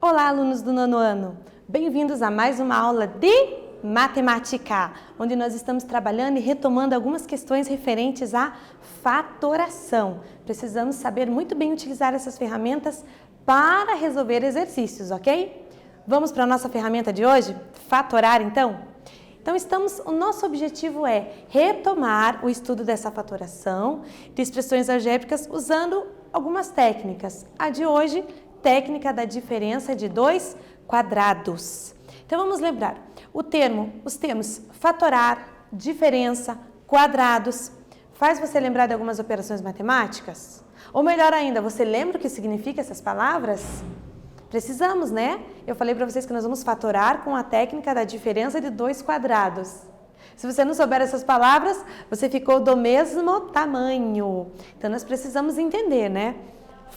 Olá, alunos do nono ano! Bem-vindos a mais uma aula de matemática, onde nós estamos trabalhando e retomando algumas questões referentes à fatoração. Precisamos saber muito bem utilizar essas ferramentas para resolver exercícios, ok? Vamos para a nossa ferramenta de hoje? Fatorar, então? Então, o nosso objetivo é retomar o estudo dessa fatoração de expressões algébricas usando algumas técnicas. A de hoje, técnica da diferença de dois quadrados. Então, vamos lembrar, os termos fatorar, diferença, quadrados, faz você lembrar de algumas operações matemáticas? Ou melhor ainda, você lembra o que significa essas palavras? Precisamos, né? Eu falei para vocês que nós vamos fatorar com a técnica da diferença de dois quadrados. Se você não souber essas palavras, você ficou do mesmo tamanho. Então, nós precisamos entender, né?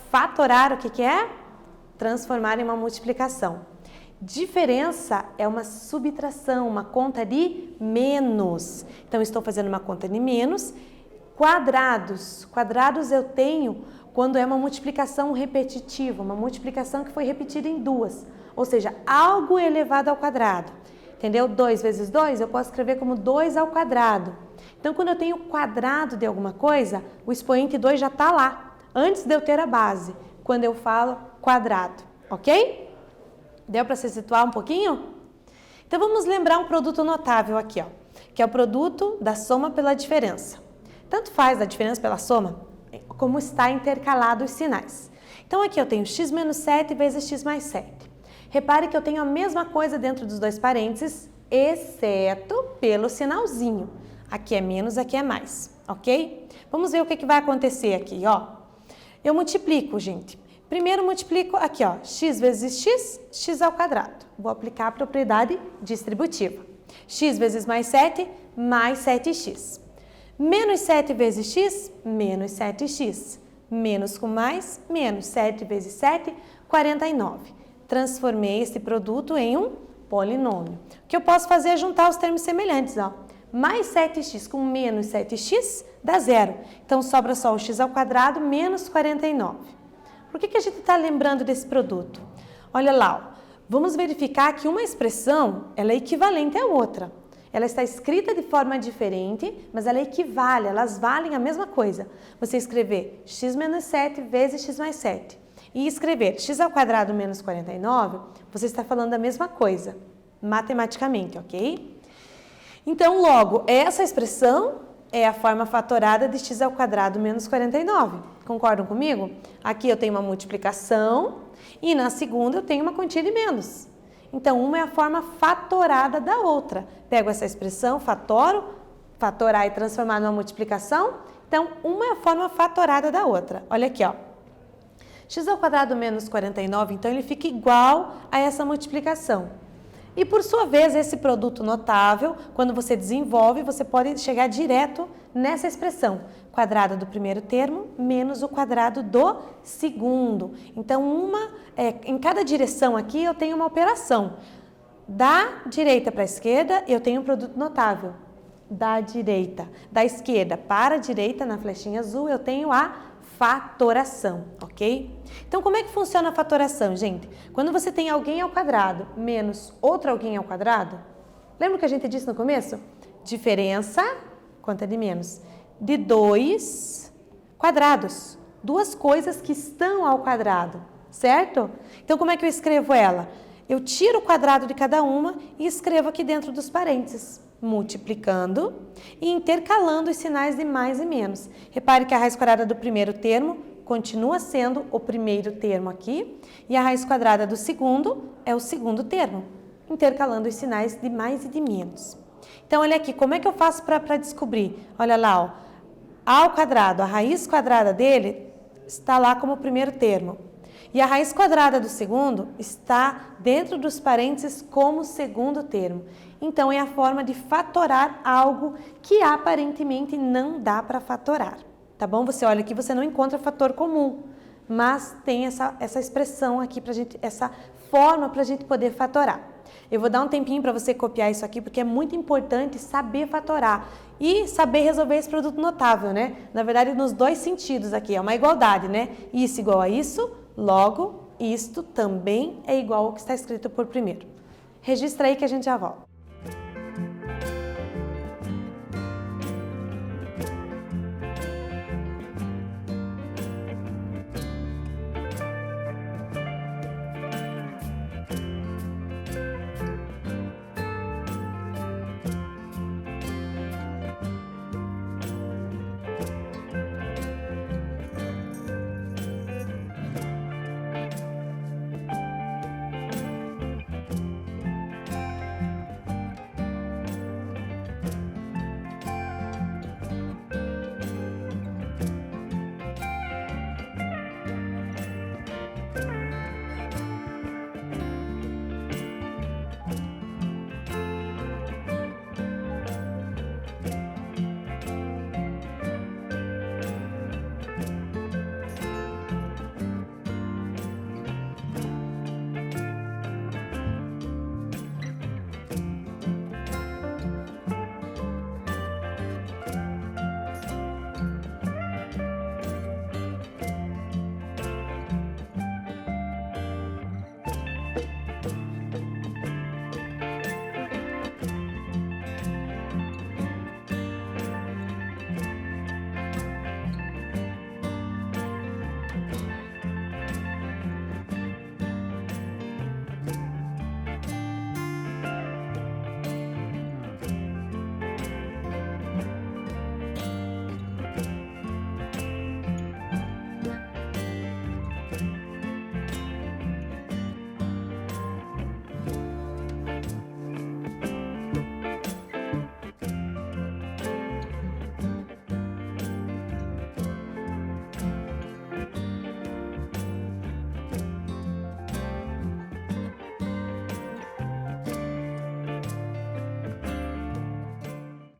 Fatorar, o que é? Transformar em uma multiplicação. Diferença é uma subtração, uma conta de menos. Então, estou fazendo uma conta de menos. Quadrados. Quadrados eu tenho quando é uma multiplicação repetitiva, uma multiplicação que foi repetida em duas. Ou seja, algo elevado ao quadrado. Entendeu? 2 vezes 2 eu posso escrever como 2 ao quadrado. Então, quando eu tenho quadrado de alguma coisa, o expoente 2 já está lá, antes de eu ter a base, quando eu falo quadrado, ok? Deu para se situar um pouquinho? Então, vamos lembrar um produto notável aqui, ó, que é o produto da soma pela diferença. Tanto faz a diferença pela soma, como está intercalado os sinais. Então, aqui eu tenho x menos 7 vezes x mais 7. Repare que eu tenho a mesma coisa dentro dos dois parênteses, exceto pelo sinalzinho. Aqui é menos, aqui é mais, ok? Vamos ver o que vai acontecer aqui, ó. Eu multiplico, gente. Primeiro multiplico aqui, ó, x vezes x, x ao quadrado. Vou aplicar a propriedade distributiva. X vezes mais 7, mais 7x. Menos 7 vezes x, menos 7x. Menos com mais, menos 7 vezes 7, 49. Transformei esse produto em um polinômio. O que eu posso fazer é juntar os termos semelhantes, ó. Mais 7x com menos 7x dá zero. Então, sobra só o x ao quadrado menos 49. Por que a gente está lembrando desse produto? Olha lá, ó. Vamos verificar que uma expressão ela é equivalente à outra. Ela está escrita de forma diferente, mas ela equivale, elas valem a mesma coisa. Você escrever x menos 7 vezes x mais 7 e escrever x ao quadrado menos 49, você está falando a mesma coisa, matematicamente, ok? Então, logo, essa expressão é a forma fatorada de x ao quadrado menos 49. Concordam comigo? Aqui eu tenho uma multiplicação e na segunda eu tenho uma quantia de menos. Então, uma é a forma fatorada da outra. Pego essa expressão, fatoro, fatorar e transformar numa multiplicação. Então, uma é a forma fatorada da outra. Olha aqui, ó. X ao quadrado menos 49, então ele fica igual a essa multiplicação. E, por sua vez, esse produto notável, quando você desenvolve, você pode chegar direto nessa expressão. Quadrado do primeiro termo menos o quadrado do segundo. Então, em cada direção aqui eu tenho uma operação. Da direita para a esquerda, eu tenho um produto notável. Da esquerda para a direita, na flechinha azul, eu tenho a fatoração, ok? Então, como é que funciona a fatoração, gente? Quando você tem alguém ao quadrado menos outro alguém ao quadrado, lembra o que a gente disse no começo? Diferença, conta de menos, de dois quadrados. Duas coisas que estão ao quadrado, certo? Então, como é que eu escrevo ela? Eu tiro o quadrado de cada uma e escrevo aqui dentro dos parênteses, multiplicando e intercalando os sinais de mais e menos. Repare que a raiz quadrada do primeiro termo continua sendo o primeiro termo aqui e a raiz quadrada do segundo é o segundo termo, intercalando os sinais de mais e de menos. Então, olha aqui, como é que eu faço para descobrir? Olha lá, ó, ao quadrado, a raiz quadrada dele está lá como o primeiro termo. E a raiz quadrada do segundo está dentro dos parênteses como segundo termo. Então, é a forma de fatorar algo que aparentemente não dá para fatorar. Tá bom? Você olha aqui, você não encontra fator comum, mas tem essa expressão aqui, essa forma para a gente poder fatorar. Eu vou dar um tempinho para você copiar isso aqui, porque é muito importante saber fatorar e saber resolver esse produto notável, né? Na verdade, nos dois sentidos aqui, é uma igualdade, né? Isso igual a isso, logo Isto também é igual ao que está escrito por primeiro. Registra aí que a gente já volta.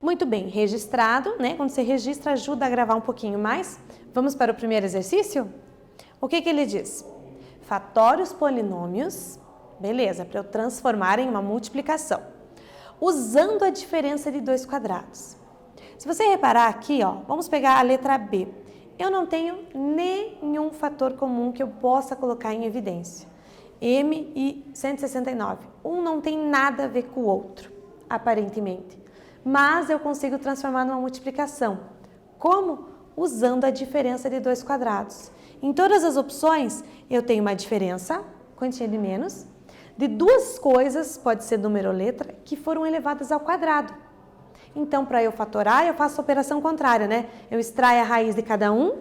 Muito bem, registrado, né? Quando você registra, ajuda a gravar um pouquinho mais. Vamos para o primeiro exercício? O que ele diz? Fatório os polinômios, beleza, para eu transformar em uma multiplicação, usando a diferença de dois quadrados. Se você reparar aqui, ó, vamos pegar a letra B. Eu não tenho nenhum fator comum que eu possa colocar em evidência. M e 169. Um não tem nada a ver com o outro, aparentemente. Mas eu consigo transformar numa multiplicação. Como? Usando a diferença de dois quadrados. Em todas as opções, eu tenho uma diferença, quantia de menos, de duas coisas, pode ser número ou letra, que foram elevadas ao quadrado. Então, para eu fatorar, eu faço a operação contrária, né? Eu extraio a raiz de cada um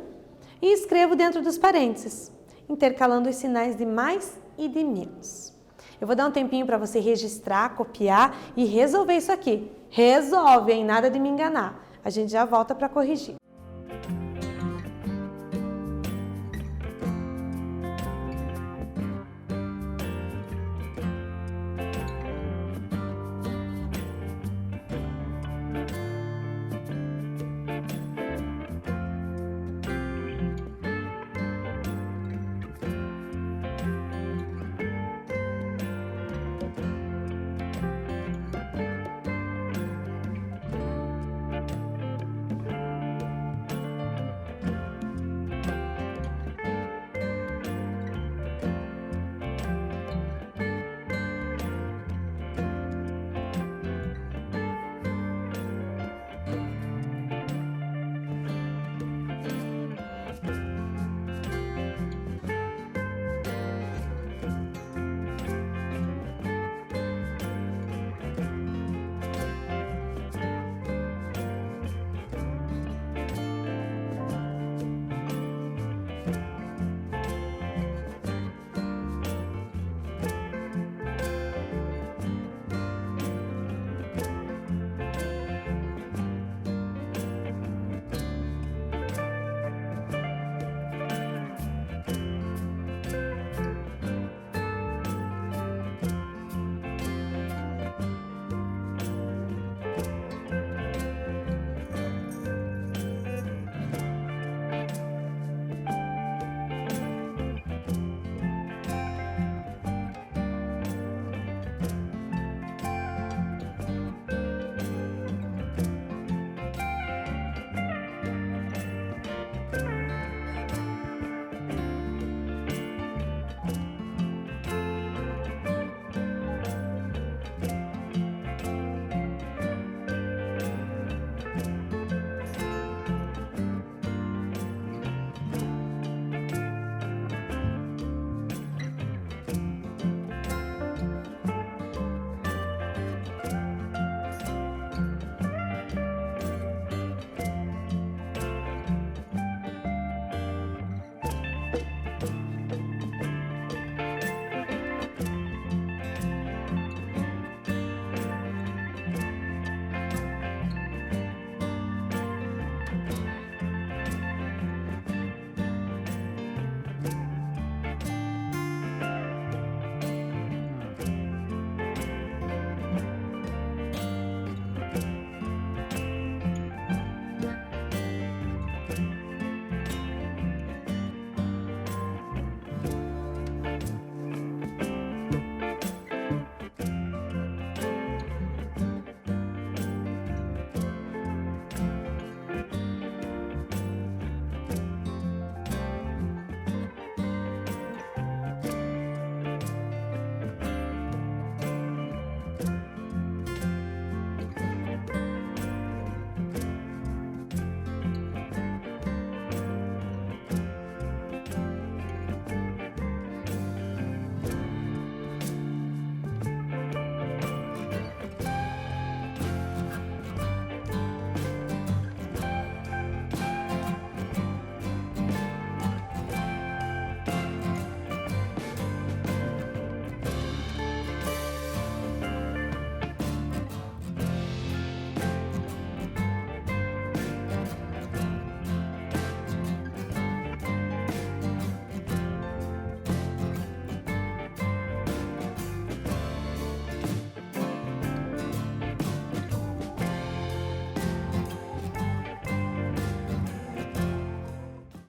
e escrevo dentro dos parênteses, intercalando os sinais de mais e de menos. Eu vou dar um tempinho para você registrar, copiar e resolver isso aqui. Resolve, hein? Nada de me enganar. A gente já volta para corrigir.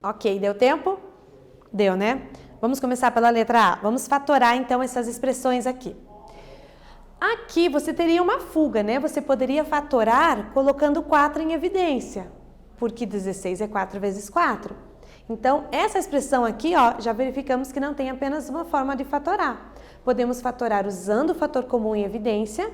Ok, deu tempo? Deu, né? Vamos começar pela letra A. Vamos fatorar, então, essas expressões aqui. Aqui você teria uma fuga, né? Você poderia fatorar colocando 4 em evidência, porque 16 é 4 vezes 4. Então, essa expressão aqui, ó, já verificamos que não tem apenas uma forma de fatorar. Podemos fatorar usando o fator comum em evidência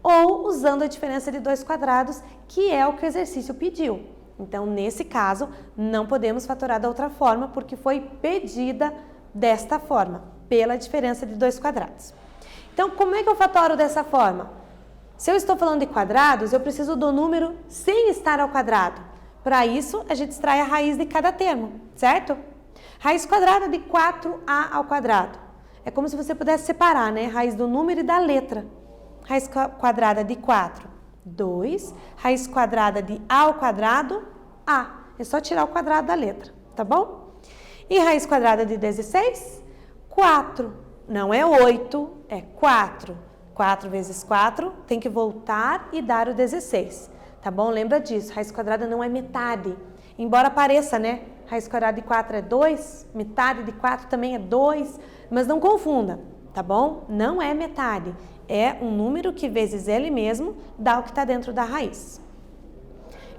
ou usando a diferença de 2 quadrados, que é o que o exercício pediu. Então, nesse caso, não podemos fatorar da outra forma, porque foi pedida desta forma, pela diferença de 2 quadrados. Então, como é que eu fatoro dessa forma? Se eu estou falando de quadrados, eu preciso do número sem estar ao quadrado. Para isso, a gente extrai a raiz de cada termo, certo? Raiz quadrada de 4a ao quadrado. É como se você pudesse separar, né? Raiz do número e da letra. Raiz quadrada de 4, 2. Raiz quadrada de a ao quadrado, a. É só tirar o quadrado da letra, tá bom? E raiz quadrada de 16, 4. Não é 8, é 4. 4 vezes 4 tem que voltar e dar o 16. Tá bom? Lembra disso. Raiz quadrada não é metade. Embora pareça, né? Raiz quadrada de 4 é 2, metade de 4 também é 2. Mas não confunda, tá bom? Não é metade. É um número que vezes ele mesmo dá o que está dentro da raiz.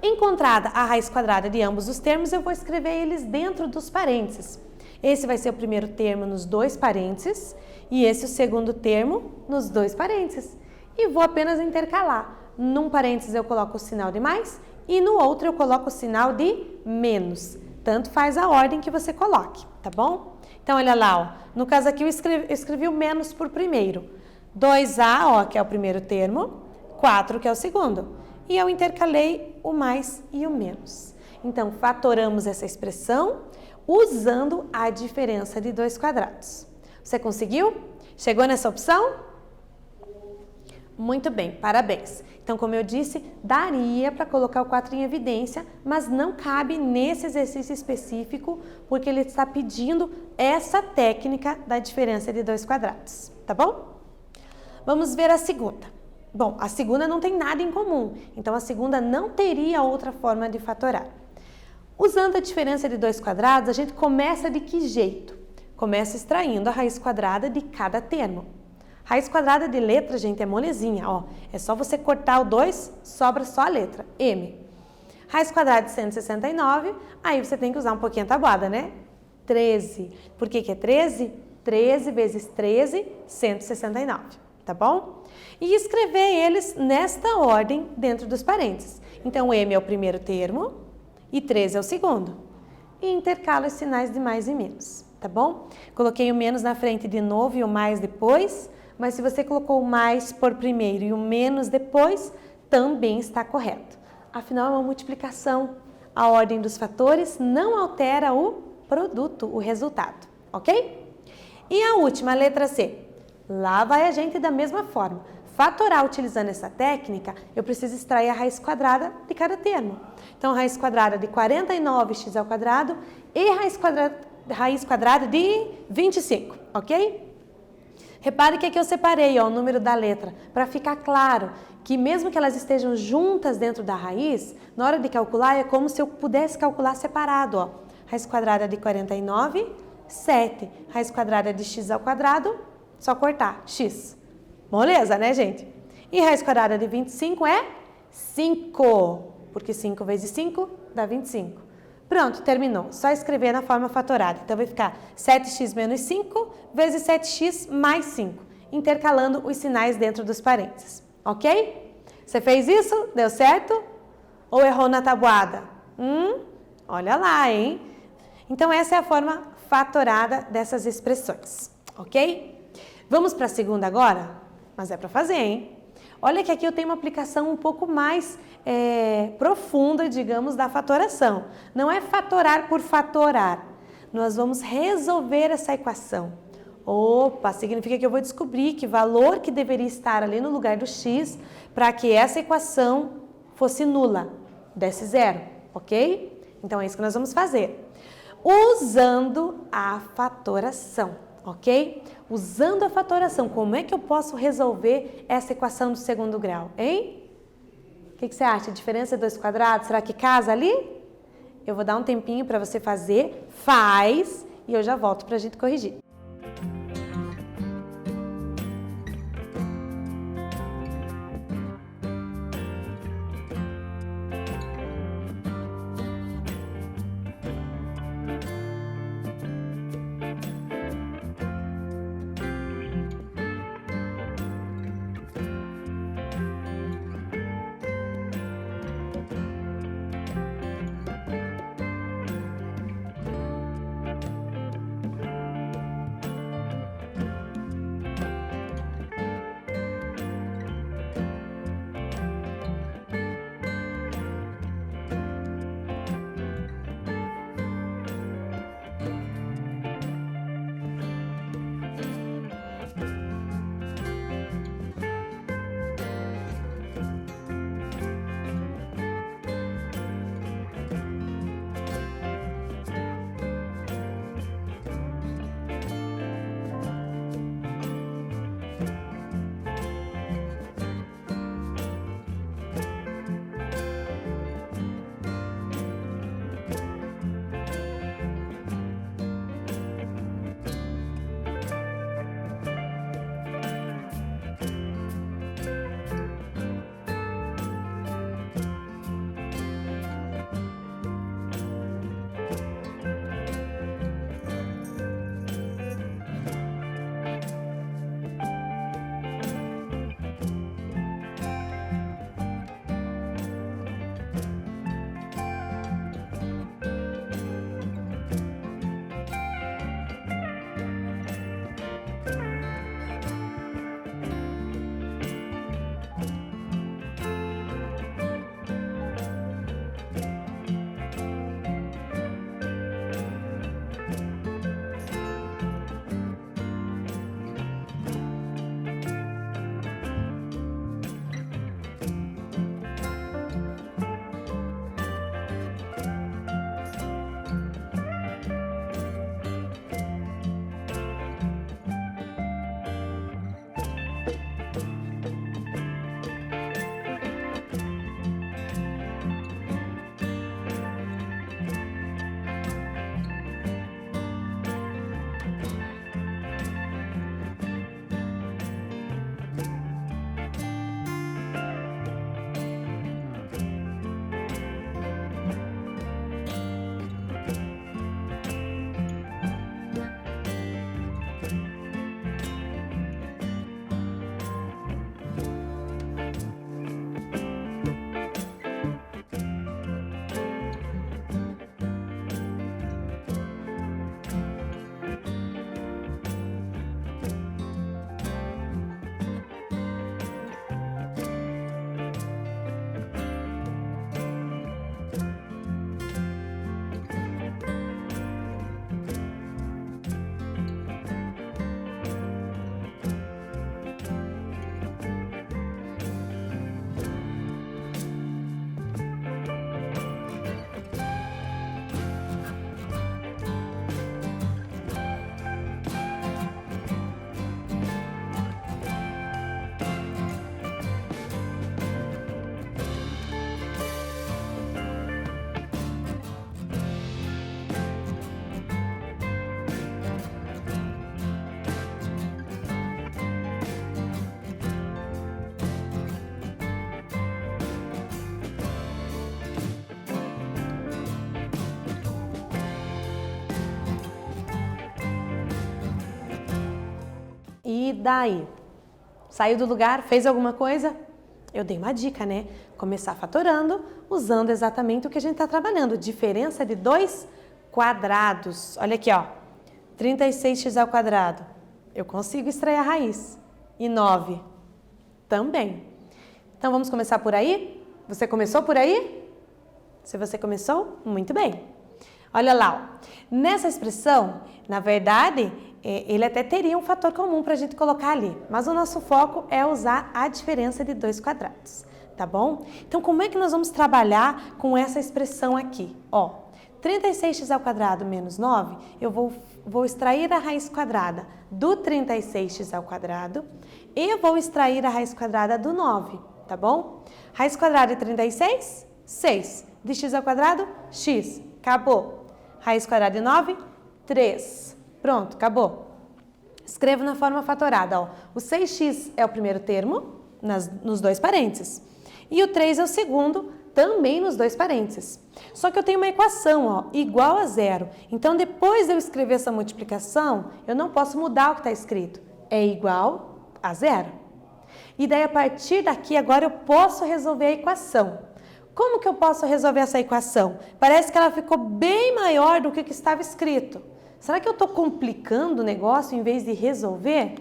Encontrada a raiz quadrada de ambos os termos, eu vou escrever eles dentro dos parênteses. Esse vai ser o primeiro termo nos 2 parênteses e esse o segundo termo nos 2 parênteses. E vou apenas intercalar. Num parênteses eu coloco o sinal de mais e no outro eu coloco o sinal de menos. Tanto faz a ordem que você coloque, tá bom? Então, olha lá, ó. No caso aqui eu escrevi o menos por primeiro. 2a, ó, que é o primeiro termo, 4, que é o segundo. E eu intercalei o mais e o menos. Então, fatoramos essa expressão usando a diferença de 2 quadrados. Você conseguiu? Chegou nessa opção? Muito bem, parabéns. Então, como eu disse, daria para colocar o 4 em evidência, mas não cabe nesse exercício específico, porque ele está pedindo essa técnica da diferença de 2 quadrados, tá bom? Vamos ver a segunda. Bom, a segunda não tem nada em comum, então a segunda não teria outra forma de fatorar. Usando a diferença de 2 quadrados, a gente começa de que jeito? Começa extraindo a raiz quadrada de cada termo. Raiz quadrada de letra, gente, é molezinha, ó. É só você cortar o 2, sobra só a letra, M. Raiz quadrada de 169, aí você tem que usar um pouquinho a tabuada, né? 13. Por que que é 13? 13 vezes 13, 169, tá bom? E escrever eles nesta ordem dentro dos parênteses. Então, M é o primeiro termo e 13 é o segundo. E intercalo os sinais de mais e menos, tá bom? Coloquei o menos na frente de novo e o mais depois, mas se você colocou o mais por primeiro e o menos depois, também está correto. Afinal, é uma multiplicação. A ordem dos fatores não altera o produto, o resultado, ok? E a última, a letra C. Lá vai a gente da mesma forma. Fatorar utilizando essa técnica, eu preciso extrair a raiz quadrada de cada termo. Então, raiz quadrada de 49x ao quadrado e raiz quadrada de 25, ok? Repare que aqui eu separei, ó, o número da letra, para ficar claro que mesmo que elas estejam juntas dentro da raiz, na hora de calcular é como se eu pudesse calcular separado, ó. Raiz quadrada de 49, 7. Raiz quadrada de x ao quadrado, só cortar, x. Moleza, né, gente? E raiz quadrada de 25 é 5, porque 5 vezes 5 dá 25. Pronto, terminou. Só escrever na forma fatorada. Então, vai ficar 7x menos 5 vezes 7x mais 5, intercalando os sinais dentro dos parênteses, ok? Você fez isso? Deu certo? Ou errou na tabuada? Olha lá, hein? Então, essa é a forma fatorada dessas expressões, ok? Vamos para a segunda agora? Mas é para fazer, hein? Olha que aqui eu tenho uma aplicação um pouco mais profunda, digamos, da fatoração. Não é fatorar por fatorar. Nós vamos resolver essa equação. Opa, significa que eu vou descobrir que valor que deveria estar ali no lugar do x para que essa equação fosse nula, desse zero, ok? Então, é isso que nós vamos fazer. Usando a fatoração. Ok? Usando a fatoração, como é que eu posso resolver essa equação do segundo grau, hein? O que você acha? Diferença de 2 quadrados, será que casa ali? eu vou dar um tempinho para você fazer, faz, e eu já volto para a gente corrigir. E daí? Saiu do lugar, fez alguma coisa? Eu dei uma dica, né? Começar fatorando usando exatamente o que a gente está trabalhando. Diferença de 2 quadrados. Olha aqui, ó. 36x ao quadrado. Eu consigo extrair a raiz. E 9 também. Então, vamos começar por aí? Você começou por aí? Se você começou, muito bem. Olha lá, ó. Nessa expressão, na verdade, ele até teria um fator comum para a gente colocar ali, mas o nosso foco é usar a diferença de 2 quadrados, tá bom? Então, como é que nós vamos trabalhar com essa expressão aqui? Ó, 36x ao quadrado menos 9, eu vou extrair a raiz quadrada do 36x ao quadrado e eu vou extrair a raiz quadrada do 9, tá bom? Raiz quadrada de 36, 6. De x ao quadrado, x. Acabou. Raiz quadrada de 9, 3. Pronto, acabou. Escrevo na forma fatorada, ó. O 6x é o primeiro termo, nos dois parênteses. E o 3 é o segundo, também nos dois parênteses. Só que eu tenho uma equação, ó, igual a zero. Então, depois de eu escrever essa multiplicação, eu não posso mudar o que está escrito. É igual a zero. E daí, a partir daqui, agora eu posso resolver a equação. Como que eu posso resolver essa equação? Parece que ela ficou bem maior do que o que estava escrito. Será que eu estou complicando o negócio em vez de resolver?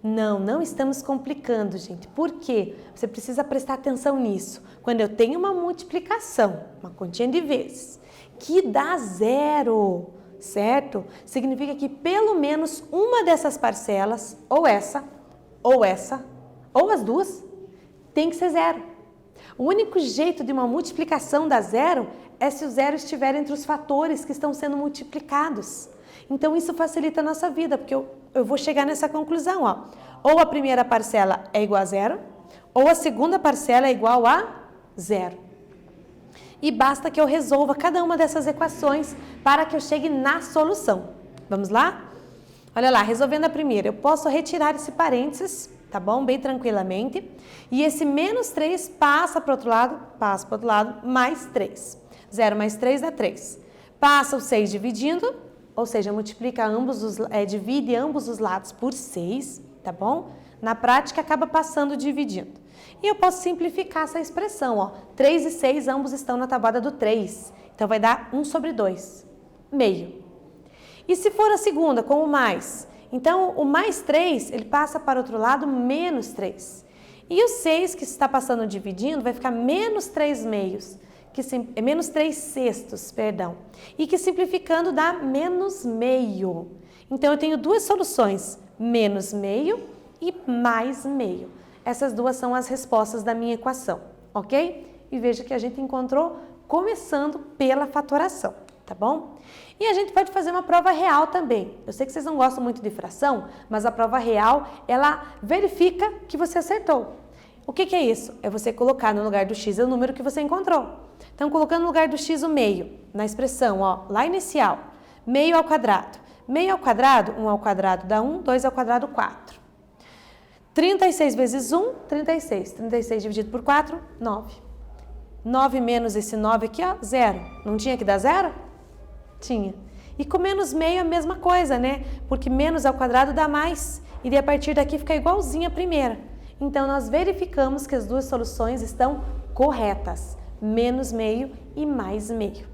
Não, não estamos complicando, gente. Por quê? Você precisa prestar atenção nisso. Quando eu tenho uma multiplicação, uma continha de vezes, que dá zero, certo? Significa que pelo menos uma dessas parcelas, ou essa, ou as duas, tem que ser zero. O único jeito de uma multiplicação dar zero é se o zero estiver entre os fatores que estão sendo multiplicados. Então, isso facilita a nossa vida, porque eu vou chegar nessa conclusão, ó. Ou a primeira parcela é igual a zero, ou a segunda parcela é igual a zero. E basta que eu resolva cada uma dessas equações para que eu chegue na solução. Vamos lá? Olha lá, resolvendo a primeira, eu posso retirar esse parênteses, tá bom? Bem tranquilamente. E esse menos 3 passa para o outro lado, mais 3. 0 mais 3 dá 3. Passa o 6 dividindo, ou seja, divide ambos os lados por 6, tá bom? Na prática, acaba passando dividindo. E eu posso simplificar essa expressão, ó. 3 e 6, ambos estão na tabuada do 3. Então, vai dar 1 sobre 2, meio. E se for a segunda, com o mais? Então, o mais 3, ele passa para o outro lado, menos 3. E o 6, que está passando dividindo, vai ficar menos 3 meios. Menos 3 sextos, perdão. E que simplificando dá menos meio. Então, eu tenho duas soluções, menos meio e mais meio. Essas duas são as respostas da minha equação, ok? E veja que a gente encontrou começando pela fatoração, tá bom? E a gente pode fazer uma prova real também. Eu sei que vocês não gostam muito de fração, mas a prova real, ela verifica que você acertou. O que é isso? É você colocar no lugar do x o número que você encontrou. Então, colocando no lugar do x o meio, na expressão, ó, lá inicial, meio ao quadrado. Meio ao quadrado, 1 ao quadrado dá 1, 2 ao quadrado, 4. 36 vezes 1, 36. 36 dividido por 4, 9. 9 menos esse 9 aqui, ó, 0. Não tinha que dar 0? Tinha. E com menos meio a mesma coisa, né? Porque menos ao quadrado dá mais. E a partir daqui fica igualzinha a primeira. Então, nós verificamos que as duas soluções estão corretas. Menos meio e mais meio.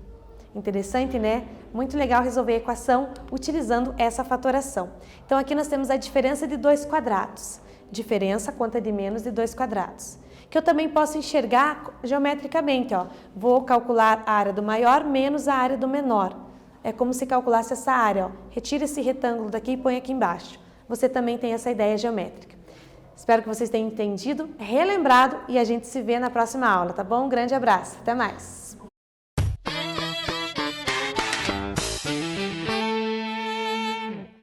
Interessante, né? Muito legal resolver a equação utilizando essa fatoração. Então, aqui nós temos a diferença de 2 quadrados. Diferença, conta de menos de 2 quadrados. Que eu também posso enxergar geometricamente, ó. Vou calcular a área do maior menos a área do menor. É como se calculasse essa área, ó. Retira esse retângulo daqui e põe aqui embaixo. Você também tem essa ideia geométrica. Espero que vocês tenham entendido, relembrado e a gente se vê na próxima aula, tá bom? Um grande abraço, até mais!